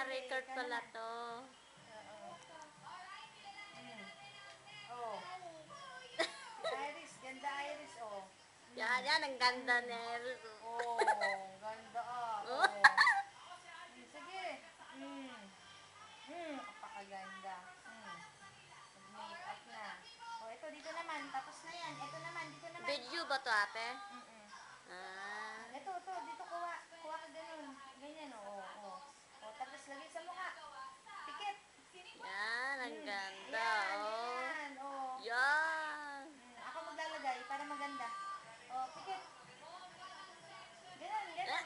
naka-record ikaw pala naman. to. Oo. Mm. Oh. Si Iris, ganda Iris, oh. Yan, Mm. yan, ang ganda Mm. ni Iris. Oh, ganda ah. Oh. Oh. Sige. Mm. Kapakaganda. Mag-makeup na. Oh, ito dito naman. Tapos na yan. Ito naman, dito naman. Video ba to, ate? Mm. Ah. Ito, dito kuha. Kuha ka ganun. Ganyan, oh. Oh. Oh, tapos lagay sa mukha. Pikit. Yan, ang ganda. Yan, Oh. ganyan. Oh. Yan. Ako maglalagay para maganda. Oh, pikit. Ganun, Eh, ganun.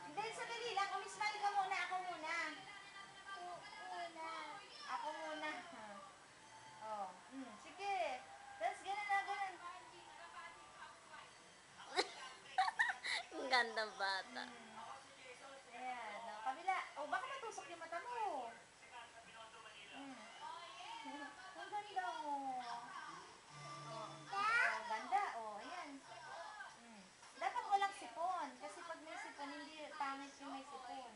Hindi, sandali lang. Umismile ka muna. Ako muna. Ako muna. Oh. Sige. Tapos ganun na, ganun. ang gandang bata. Ayan. Oh, kabila. Oh, baka matusok yung mata mo. Ang ganda, oh. Oh, ganda. Oh, ayan. Dapat walang sipon. Kasi pag may sipon, hindi pangit yung may sipon.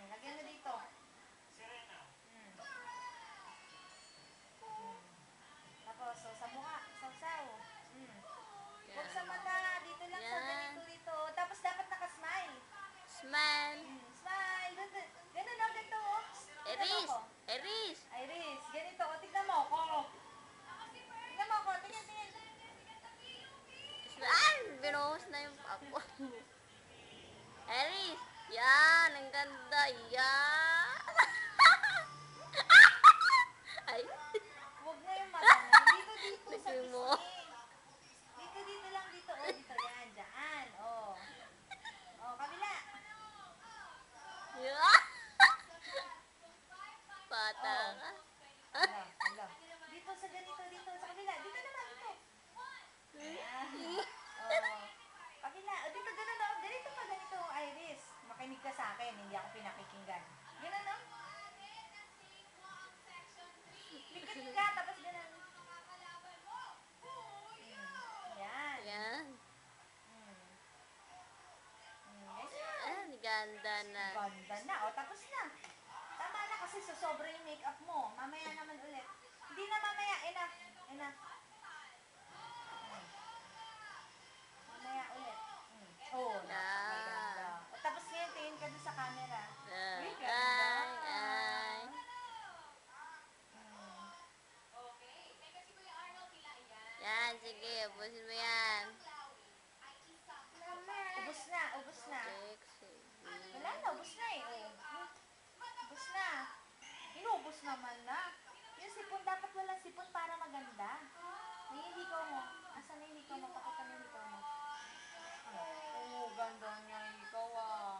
Lagyan mo dito. Tapos, so, sa mukha, sausaw. Huwag sa mata, dito lang sa Yan. ganito dito. Tapos dapat naka-smile. Smile. Smile. Ganun o, ganito o. Iris. Iris. Iris, ganito o. Tignan mo ako. Tignan mo ako. Tingin, tingin. Ay, binuhos na yung papo. Iris. Yan, ang ganda. Yan. Ay. Huwag na yung mata na. Dito, dito. Sa Lagay mo. pisngi. Dito, dito lang. Dito o. Dito yan. Diyan. O. O, kabila. Yan. Bata Oh. ka. Hala, hala. Dito sa ganito, dito sa kabila. Dito naman, dito. Ayan. Oh. Kabila. O, dito, ganun o. Ganito pa, ganito, Iris. Makinig ka sa akin. Hindi ako pinakikinggan. Ganun o. Pikit ka, tapos ganun. Yan. Yan. Ganyan. Ang ganda na. Ganda na. O, tapos na. Tama na kasi sobra yung makeup mo. Mamaya naman ulit. Hindi na mamaya. Enough. Enough. Mamaya ulit. Oh, napakaganda. O, tapos ngayon, tingin ka doon sa camera. Uy, ganda. Ay. Yan, sige. Ubusin mo yan. Ubus na, ubus na. Sexy. Wala na, ubus na eh. Oh. Ubus na. Inubos naman na. Yung sipon, dapat walang sipon para maganda. May hikaw mo. Asan na yung hikaw mo? Pakita mo yung hikaw mo. Oh, ganda niya yung hikaw ah.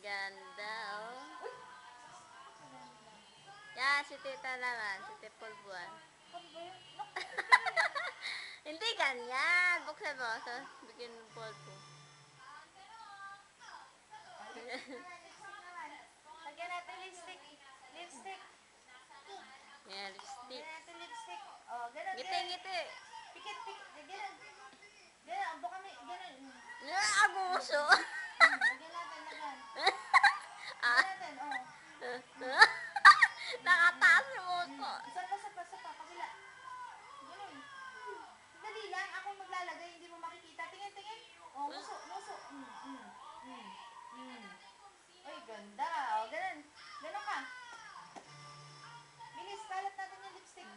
Ganda, oh. Yan, si tita naman. Si Tipulbuan. Ano ba yun? Hindi ganyan. Buksan mo. So, bigyan ng polvo. Lagyan natin lipstick. Lipstick. Yan, lipstick. Lagyan natin lipstick. Oh, ganun, Ngiti, ganun. ngiti. Pikit, pikit. Ganun. Ganun, ang buka may, ganun. Aguso. Lagyan natin, lagyan. Lagyan natin, oh. Nakataas yung uso. Isa pa, kabila. Ganun. Dali lang, ako maglalagay, hindi mo makikita. Tingin, tingin. Oh, muso, muso. Ay, ganda. Oh, ganun. Ganun ka. Bilis, kalat natin yung lipstick.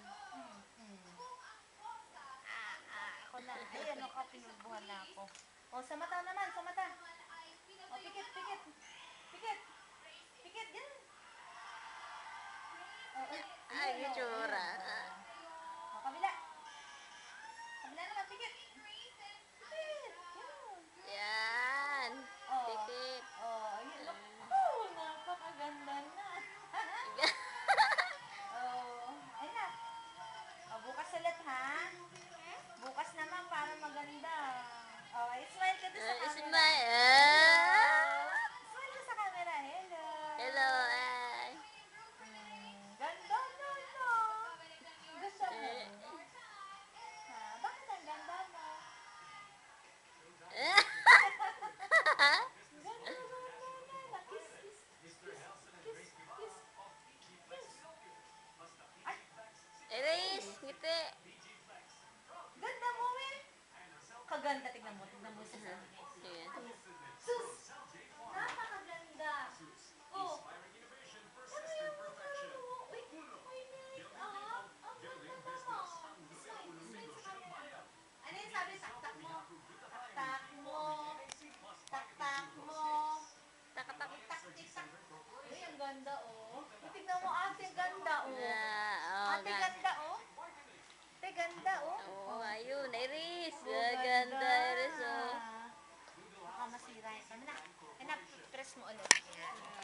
Ako na. Ay, ano ka, pinulbuhan na ako. Oh, sa mata naman, sa mata. Oh, pikit, pikit. Pikit. Pikit, ganun. Oh, Ay, yung tsura. Oh, kabila. Kabila naman, pikit. Pikit. Ganun. Yan. Oh. Tikit. Oh, ayun. Oh, napakaganda na. Oh, ayun na. Oh, bukas ulit ha. Bukas naman para maganda. Oh, smile ka doon sa camera. Smile. Smile ka sa camera. Hello. Hello, ay. Ganda na na. Gusto mo? Ha, bakit ang ganda mo? Ganda, ganda. puti. Ganda mo, eh. Kaganda, tignan mo sa Ayan. Sus! Napakaganda. Oh. Ano yung mga mo? Uy, mainit. Ah, ang ganda mo. Smile sa camera. Ano yung sabi? Taktak mo. Taktak mo. Taktak mo. Takatak. Tik-tak. Uy, ang ganda, oh. Tignan mo, ate, ang ganda, oh. Oh, Ate, ganda, oh. Ate, ganda, oh. Oh, ayun, Iris. Oh, Ganda, Iris, oh. Baka masira ito. Anak, press mo ulit. Yan.